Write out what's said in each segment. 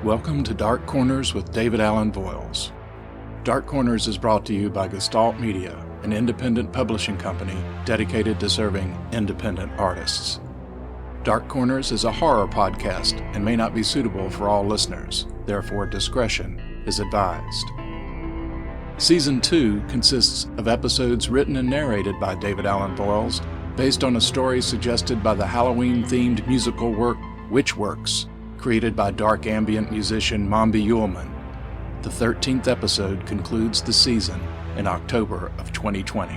Welcome to Dark Corners with David Allen Voyles. Dark Corners is brought to you by Gestalt Media, an independent publishing company dedicated to serving independent artists. Dark Corners is a horror podcast and may not be suitable for all listeners, therefore discretion is advised. Season 2 consists of episodes written and narrated by David Allen Voyles, based on a story suggested by the Halloween-themed musical work Witchworks, created by dark ambient musician Mombi Yuleman. The 13th episode concludes the season in October of 2020.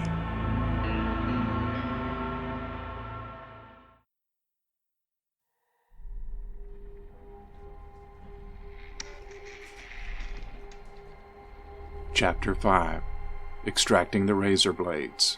Chapter 5. Extracting the Razor Blades.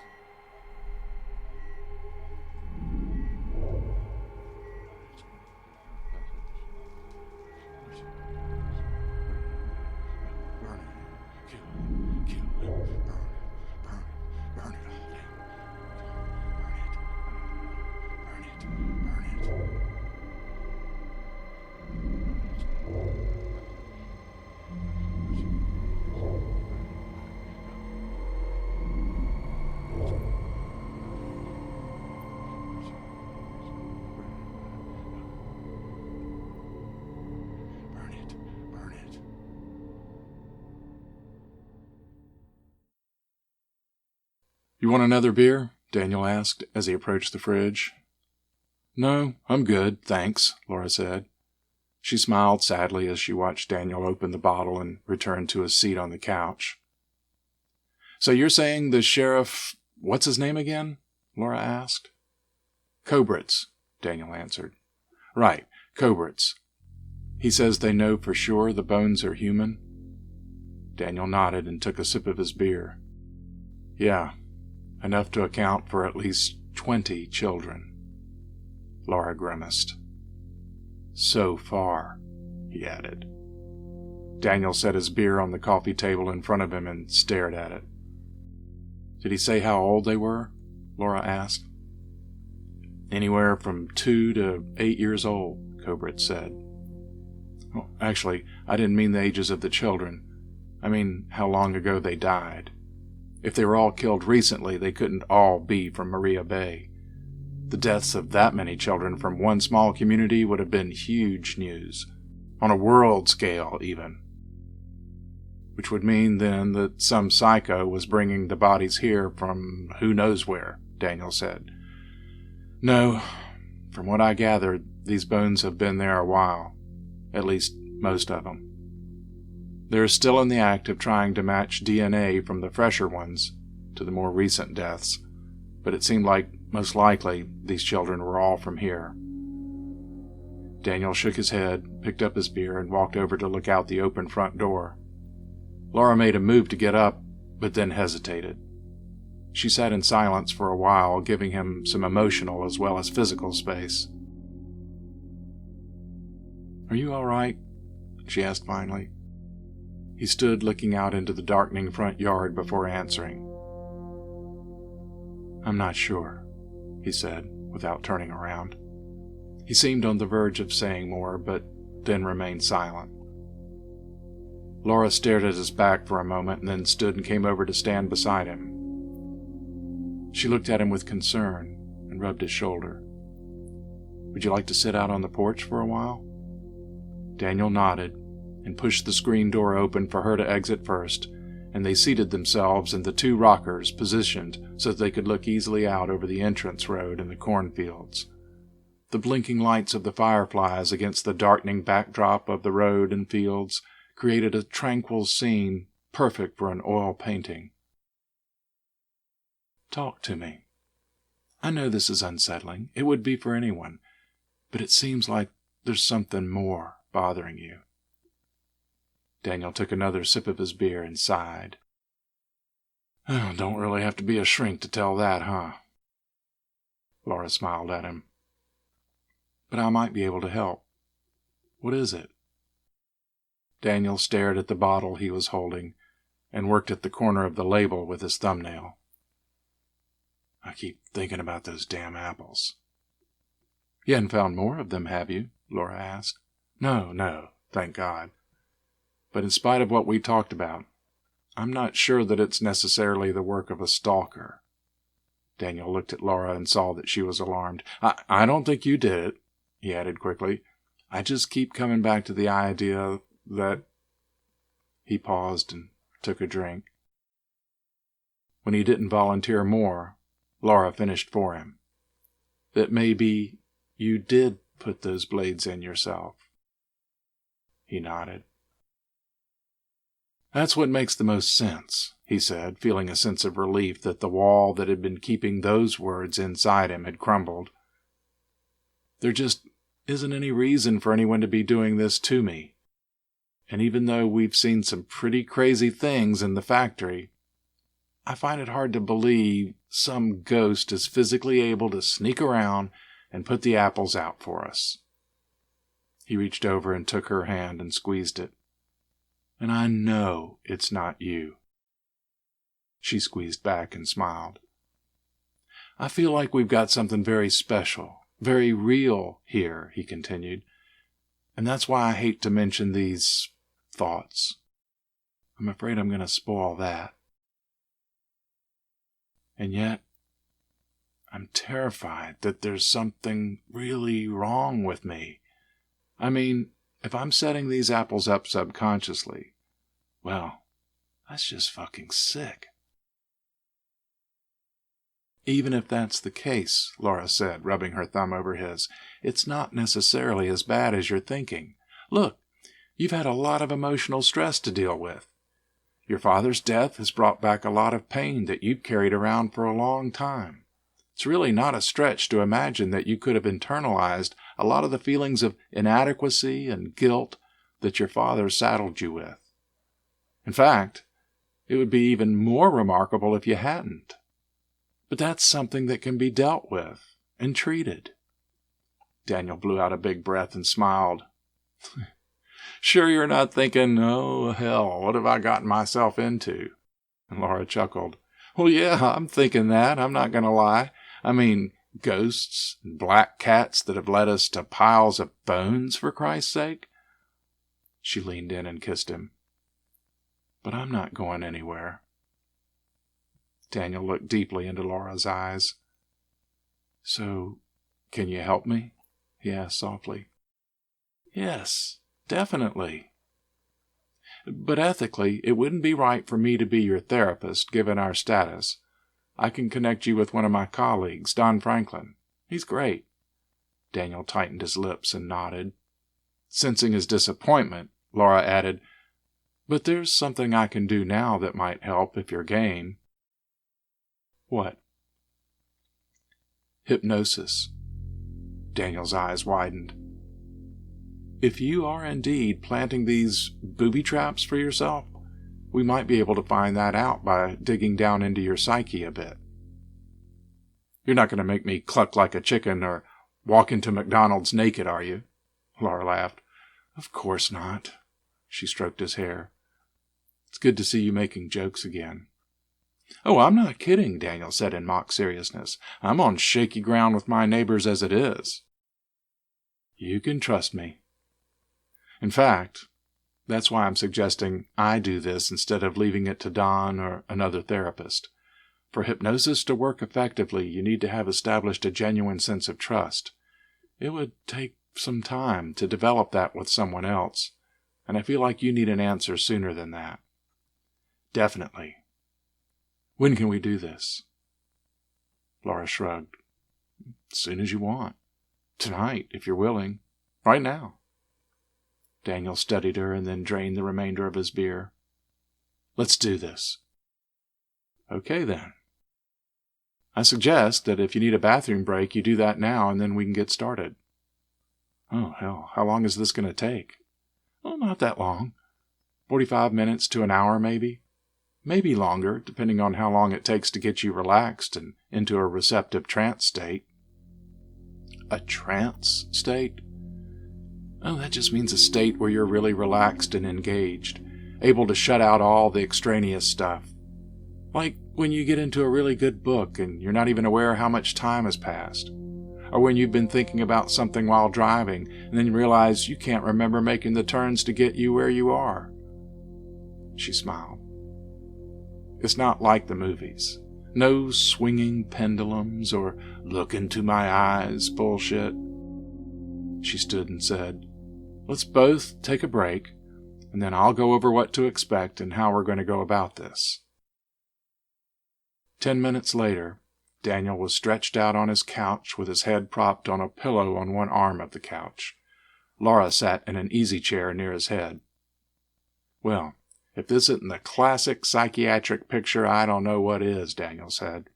You want another beer? Daniel asked as he approached the fridge. No, I'm good, thanks, Laura said. She smiled sadly as she watched Daniel open the bottle and return to his seat on the couch. So you're saying the sheriff... what's his name again? Laura asked. Kobritz, Daniel answered. Right, Kobritz. He says they know for sure the bones are human? Daniel nodded and took a sip of his beer. Yeah. Enough to account for at least 20 children. Laura grimaced. So far, he added. Daniel set his beer on the coffee table in front of him and stared at it. Did he say how old they were? Laura asked. Anywhere from 2 to 8 years old, Kobritz said. Well, actually, I didn't mean the ages of the children. I mean how long ago they died. If they were all killed recently, they couldn't all be from Maria Bay. The deaths of that many children from one small community would have been huge news, on a world scale even. Which would mean then that some psycho was bringing the bodies here from who knows where, Daniel said. No, from what I gathered, these bones have been there a while, at least most of them. They're still in the act of trying to match DNA from the fresher ones to the more recent deaths, but it seemed like, most likely, these children were all from here. Daniel shook his head, picked up his beer, and walked over to look out the open front door. Laura made a move to get up, but then hesitated. She sat in silence for a while, giving him some emotional as well as physical space. Are you all right? She asked finally. He stood looking out into the darkening front yard before answering. I'm not sure, he said, without turning around. He seemed on the verge of saying more, but then remained silent. Laura stared at his back for a moment and then stood and came over to stand beside him. She looked at him with concern and rubbed his shoulder. Would you like to sit out on the porch for a while? Daniel nodded and pushed the screen door open for her to exit first, and they seated themselves in the 2 rockers positioned so that they could look easily out over the entrance road and the cornfields. The blinking lights of the fireflies against the darkening backdrop of the road and fields created a tranquil scene perfect for an oil painting. Talk to me. I know this is unsettling. It would be for anyone. But it seems like there's something more bothering you. Daniel took another sip of his beer and sighed. Oh, don't really have to be a shrink to tell that, huh? Laura smiled at him. But I might be able to help. What is it? Daniel stared at the bottle he was holding and worked at the corner of the label with his thumbnail. I keep thinking about those damn apples. You hadn't found more of them, have you? Laura asked. No, thank God. But in spite of what we talked about, I'm not sure that it's necessarily the work of a stalker." Daniel looked at Laura and saw that she was alarmed. I don't think you did it," he added quickly. "I just keep coming back to the idea that—" He paused and took a drink. When he didn't volunteer more, Laura finished for him. "That maybe you did put those blades in yourself." He nodded. "That's what makes the most sense," he said, feeling a sense of relief that the wall that had been keeping those words inside him had crumbled. "There just isn't any reason for anyone to be doing this to me. And even though we've seen some pretty crazy things in the factory, I find it hard to believe some ghost is physically able to sneak around and put the apples out for us." He reached over and took her hand and squeezed it. "And I know it's not you." She squeezed back and smiled. "I feel like we've got something very special, very real here," he continued. "And that's why I hate to mention these thoughts. I'm afraid I'm going to spoil that. And yet, I'm terrified that there's something really wrong with me. I mean, if I'm setting these apples up subconsciously, well, that's just fucking sick." "Even if that's the case," Laura said, rubbing her thumb over his, "it's not necessarily as bad as you're thinking. Look, you've had a lot of emotional stress to deal with. Your father's death has brought back a lot of pain that you've carried around for a long time. It's really not a stretch to imagine that you could have internalized a lot of the feelings of inadequacy and guilt that your father saddled you with. In fact, it would be even more remarkable if you hadn't. But that's something that can be dealt with and treated." Daniel blew out a big breath and smiled. "Sure you're not thinking, 'Oh, hell, what have I gotten myself into?'" And Laura chuckled. "Well, yeah, I'm thinking that. I'm not going to lie. I mean, ghosts and black cats that have led us to piles of bones, for Christ's sake." She leaned in and kissed him. "But I'm not going anywhere." Daniel looked deeply into Laura's eyes. "So, can you help me?" he asked softly. "Yes, definitely. But ethically, it wouldn't be right for me to be your therapist, given our status. I can connect you with one of my colleagues, Don Franklin. He's great." Daniel tightened his lips and nodded. Sensing his disappointment, Laura added, "But there's something I can do now that might help if you're game." "What?" "Hypnosis." Daniel's eyes widened. "If you are indeed planting these booby traps for yourself, we might be able to find that out by digging down into your psyche a bit." "You're not going to make me cluck like a chicken or walk into McDonald's naked, are you?" Laura laughed. "Of course not." She stroked his hair. "It's good to see you making jokes again." "Oh, I'm not kidding," Daniel said in mock seriousness. "I'm on shaky ground with my neighbors as it is." "You can trust me. In fact, that's why I'm suggesting I do this instead of leaving it to Don or another therapist. For hypnosis to work effectively, you need to have established a genuine sense of trust. It would take some time to develop that with someone else, and I feel like you need an answer sooner than that." "Definitely. When can we do this?" Laura shrugged. "As soon as you want. Tonight, if you're willing. Right now." Daniel studied her and then drained the remainder of his beer. "Let's do this." "Okay, then. I suggest that if you need a bathroom break, you do that now, and then we can get started." "Oh, hell, how long is this going to take?" "Oh, not that long. 45 minutes to an hour, maybe. Maybe longer, depending on how long it takes to get you relaxed and into a receptive trance state." "A trance state?" "Oh, that just means a state where you're really relaxed and engaged, able to shut out all the extraneous stuff. Like when you get into a really good book and you're not even aware how much time has passed. or when you've been thinking about something while driving and then you realize you can't remember making the turns to get you where you are. She smiled. It's not like the movies. No swinging pendulums or look into my eyes bullshit. She stood and said, "Let's both take a break, and then I'll go over what to expect and how we're going to go about this." 10 minutes later, Daniel was stretched out on his couch with his head propped on a pillow on one arm of the couch. Laura sat in an easy chair near his head. "Well, if this isn't the classic psychiatric picture, I don't know what is," Daniel said.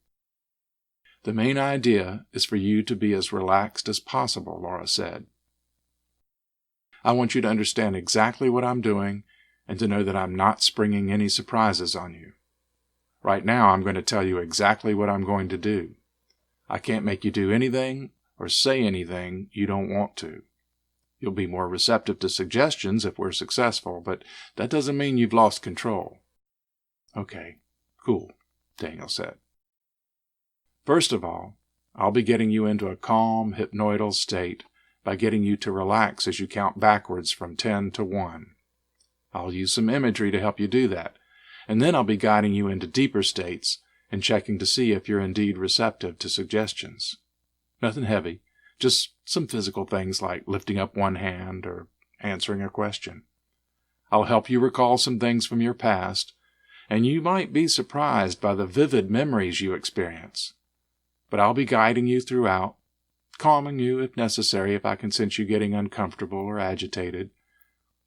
"The main idea is for you to be as relaxed as possible," Laura said. "I want you to understand exactly what I'm doing and to know that I'm not springing any surprises on you. Right now, I'm going to tell you exactly what I'm going to do. I can't make you do anything or say anything you don't want to. You'll be more receptive to suggestions if we're successful, but that doesn't mean you've lost control." "Okay, cool," Daniel said. "First of all, I'll be getting you into a calm, hypnoidal state by getting you to relax as you count backwards from 10 to 1. I'll use some imagery to help you do that, and then I'll be guiding you into deeper states and checking to see if you're indeed receptive to suggestions. Nothing heavy, just some physical things like lifting up one hand or answering a question. I'll help you recall some things from your past, and you might be surprised by the vivid memories you experience. But I'll be guiding you throughout, calming you if necessary if I can sense you getting uncomfortable or agitated.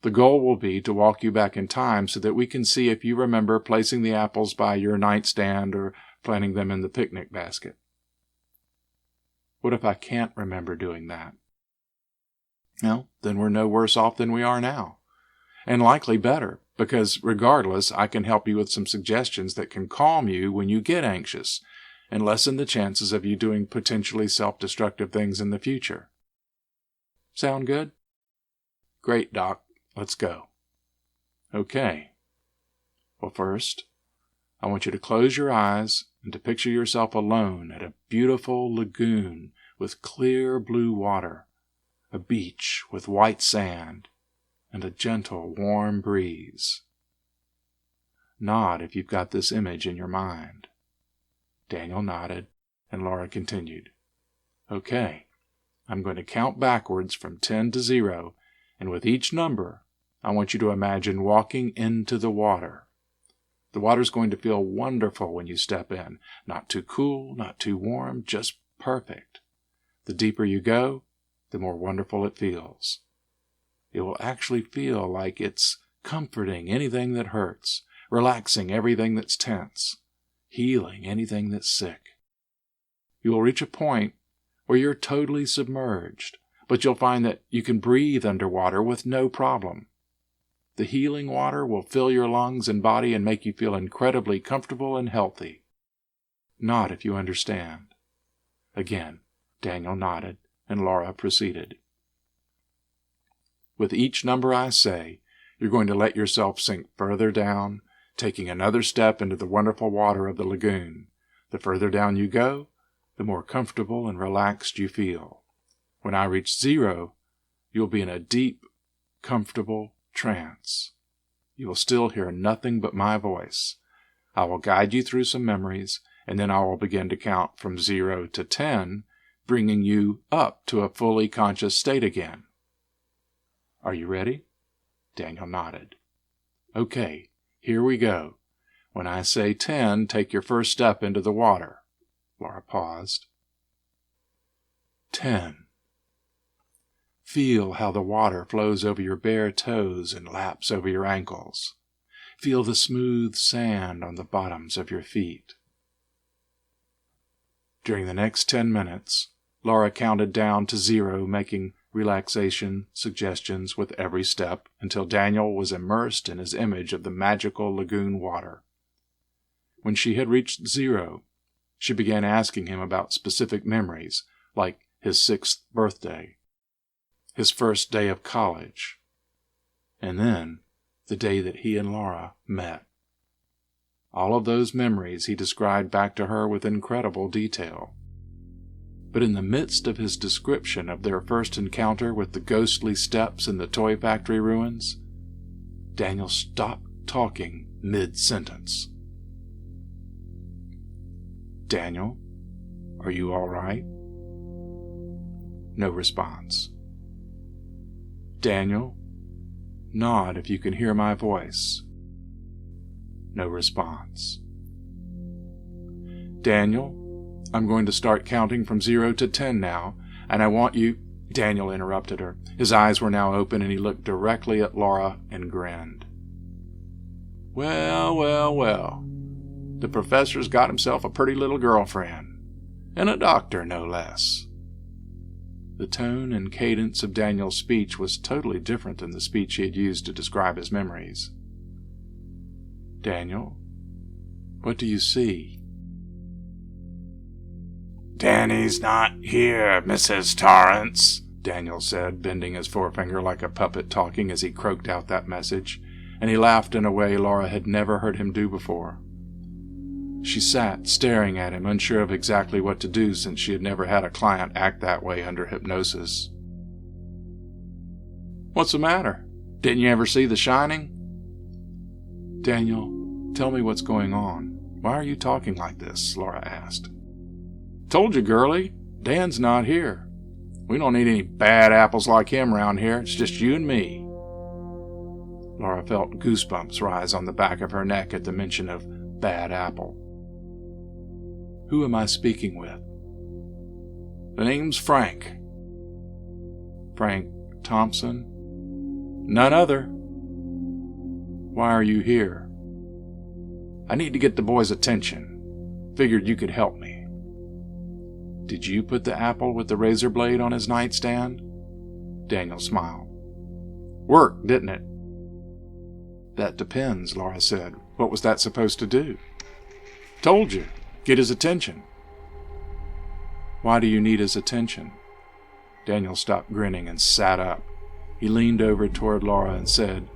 The goal will be to walk you back in time so that we can see if you remember placing the apples by your nightstand or planting them in the picnic basket. What if I can't remember doing that? Well, then we're no worse off than we are now. And likely better, because regardless, I can help you with some suggestions that can calm you when you get anxious and lessen the chances of you doing potentially self-destructive things in the future. Sound good? Great, Doc. Let's go. Okay. Well, first, I want you to close your eyes and to picture yourself alone at a beautiful lagoon with clear blue water, a beach with white sand, and a gentle, warm breeze. Nod if you've got this image in your mind. Daniel nodded, and Laura continued. Okay, I'm going to count backwards from 10 to 0, and with each number, I want you to imagine walking into the water. The water's going to feel wonderful when you step in. Not too cool, not too warm, just perfect. The deeper you go, the more wonderful it feels. It will actually feel like it's comforting anything that hurts, relaxing everything that's tense, healing anything that's sick. You will reach a point where you're totally submerged, but you'll find that you can breathe underwater with no problem. The healing water will fill your lungs and body and make you feel incredibly comfortable and healthy. Nod if you understand. Again, Daniel nodded, and Laura proceeded. With each number I say, you're going to let yourself sink further down, taking another step into the wonderful water of the lagoon. The further down you go, the more comfortable and relaxed you feel. When I reach 0, you'll be in a deep, comfortable trance. You will still hear nothing but my voice. I will guide you through some memories, and then I will begin to count from 0 to 10, bringing you up to a fully conscious state again. Are you ready? Daniel nodded. Okay, here we go. When I say 10, take your first step into the water. Laura paused. 10. Feel how the water flows over your bare toes and laps over your ankles. Feel the smooth sand on the bottoms of your feet. During the next 10 minutes, Laura counted down to 0, making relaxation suggestions with every step until Daniel was immersed in his image of the magical lagoon water. When she had reached 0, she began asking him about specific memories, like his 6th birthday, his first day of college, and then the day that he and Laura met. All of those memories he described back to her with incredible detail. But in the midst of his description of their first encounter with the ghostly steps in the toy factory ruins, Daniel stopped talking mid-sentence. "Daniel, are you all right?" No response. "Daniel, nod if you can hear my voice." No response. "Daniel, I'm going to start counting from 0 to 10 now, and I want you—" Daniel interrupted her. His eyes were now open, and he looked directly at Laura and grinned. "Well, well, well. The professor's got himself a pretty little girlfriend, and a doctor, no less." The tone and cadence of Daniel's speech was totally different than the speech he had used to describe his memories. "Daniel, what do you see?" "Danny's not here, Mrs. Torrance," Daniel said, bending his forefinger like a puppet talking as he croaked out that message, and he laughed in a way Laura had never heard him do before. She sat, staring at him, unsure of exactly what to do since she had never had a client act that way under hypnosis. "What's the matter? Didn't you ever see The Shining?" "Daniel, tell me what's going on. Why are you talking like this?" Laura asked. "Told you, girlie. Dan's not here. We don't need any bad apples like him around here. It's just you and me." Laura felt goosebumps rise on the back of her neck at the mention of bad apple. "Who am I speaking with?" "The name's Frank." "Frank Thompson?" "None other." "Why are you here?" "I need to get the boy's attention. Figured you could help me." "Did you put the apple with the razor blade on his nightstand?" Daniel smiled. "Worked, didn't it?" "That depends," Laura said. "What was that supposed to do?" "Told you. Get his attention." "Why do you need his attention?" Daniel stopped grinning and sat up. He leaned over toward Laura and said,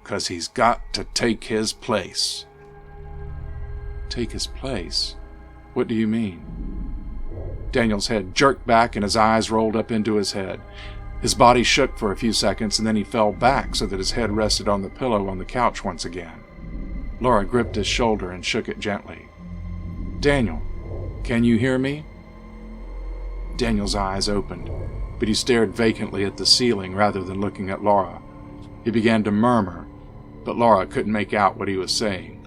"'Cause he's got to take his place." "Take his place? What do you mean?" Daniel's head jerked back and his eyes rolled up into his head. His body shook for a few seconds and then he fell back so that his head rested on the pillow on the couch once again. Laura gripped his shoulder and shook it gently. "Daniel, can you hear me?" Daniel's eyes opened, but he stared vacantly at the ceiling rather than looking at Laura. He began to murmur, but Laura couldn't make out what he was saying.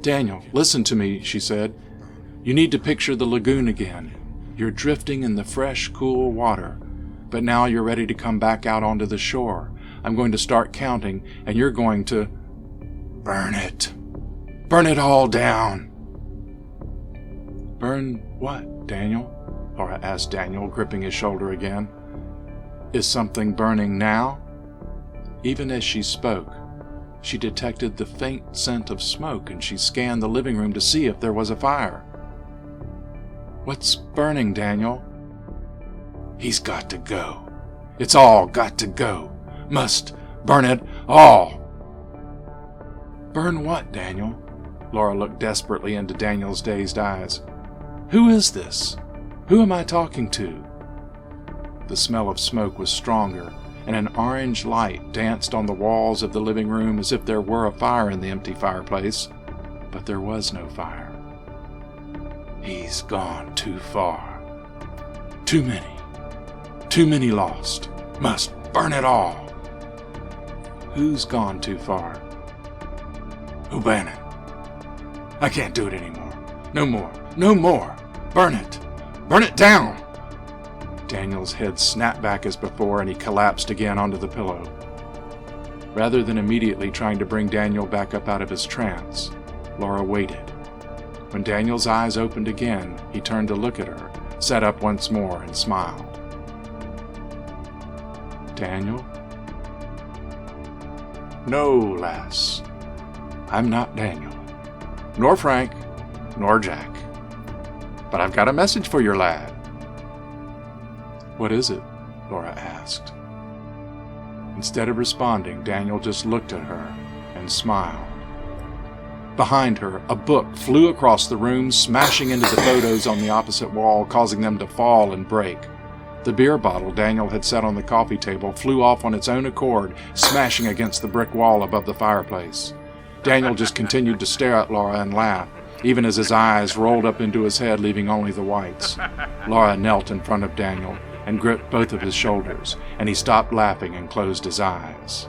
"Daniel, listen to me," she said. "You need to picture the lagoon again. You're drifting in the fresh, cool water, but now you're ready to come back out onto the shore. I'm going to start counting, and you're going to burn it. Burn it all down." "Burn what, Daniel?" Laura asked Daniel, gripping his shoulder again. "Is something burning now?" Even as she spoke, she detected the faint scent of smoke, and she scanned the living room to see if there was a fire. "What's burning, Daniel?" "He's got to go. It's all got to go. Must burn it all." "Burn what, Daniel?" Laura looked desperately into Daniel's dazed eyes. "Who is this? Who am I talking to?" The smell of smoke was stronger, and an orange light danced on the walls of the living room as if there were a fire in the empty fireplace, but there was no fire. "He's gone too far. Too many lost. Must burn it all." "Who's gone too far?" "O'Bannon. I can't do it anymore. No more. No more. Burn it. Burn it down." Daniel's head snapped back as before, and he collapsed again onto the pillow. Rather than immediately trying to bring Daniel back up out of his trance, Laura waited. When Daniel's eyes opened again, he turned to look at her, sat up once more, and smiled. "Daniel?" "No, lass. I'm not Daniel. Nor Frank, nor Jack. But I've got a message for your lad." "What is it?" Laura asked. Instead of responding, Daniel just looked at her and smiled. Behind her, a book flew across the room, smashing into the photos on the opposite wall, causing them to fall and break. The beer bottle Daniel had set on the coffee table flew off on its own accord, smashing against the brick wall above the fireplace. Daniel just continued to stare at Laura and laugh, even as his eyes rolled up into his head, leaving only the whites. Laura knelt in front of Daniel and gripped both of his shoulders, and he stopped laughing and closed his eyes.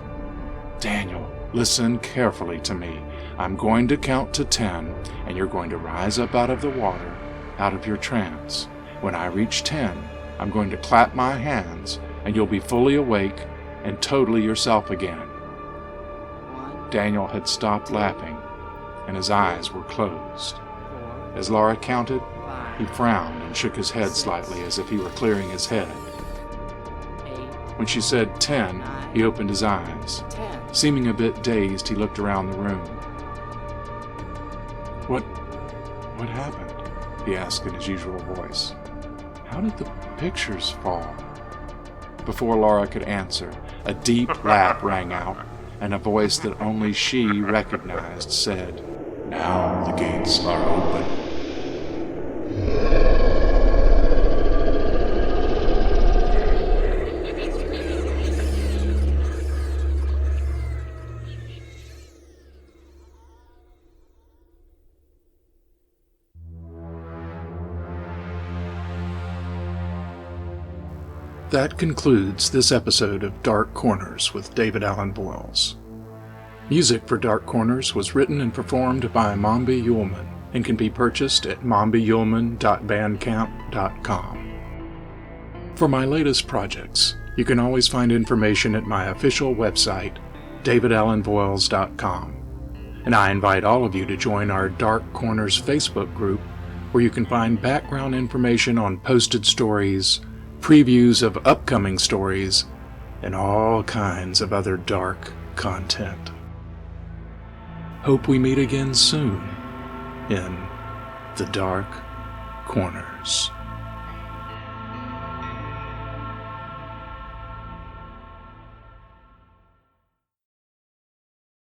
"Daniel, listen carefully to me. I'm going to count to 10, and you're going to rise up out of the water, out of your trance. When I reach 10, I'm going to clap my hands, and you'll be fully awake and totally yourself again." Daniel had stopped laughing, and his eyes were closed. As Laura counted, he frowned and shook his head slightly as if he were clearing his head. When she said 10, he opened his eyes. Seeming a bit dazed, he looked around the room. What happened?" he asked in his usual voice. "How did the pictures fall?" Before Laura could answer, a deep laugh rang out, and a voice that only she recognized said, "Now the gates are open." That concludes this episode of Dark Corners with David Allen Voyles. Music for Dark Corners was written and performed by Mombi Yuleman and can be purchased at mombiyuleman.bandcamp.com. For my latest projects, you can always find information at my official website, davidallenvoyles.com. And I invite all of you to join our Dark Corners Facebook group, where you can find background information on posted stories, previews of upcoming stories, and all kinds of other dark content. Hope we meet again soon in the Dark Corners.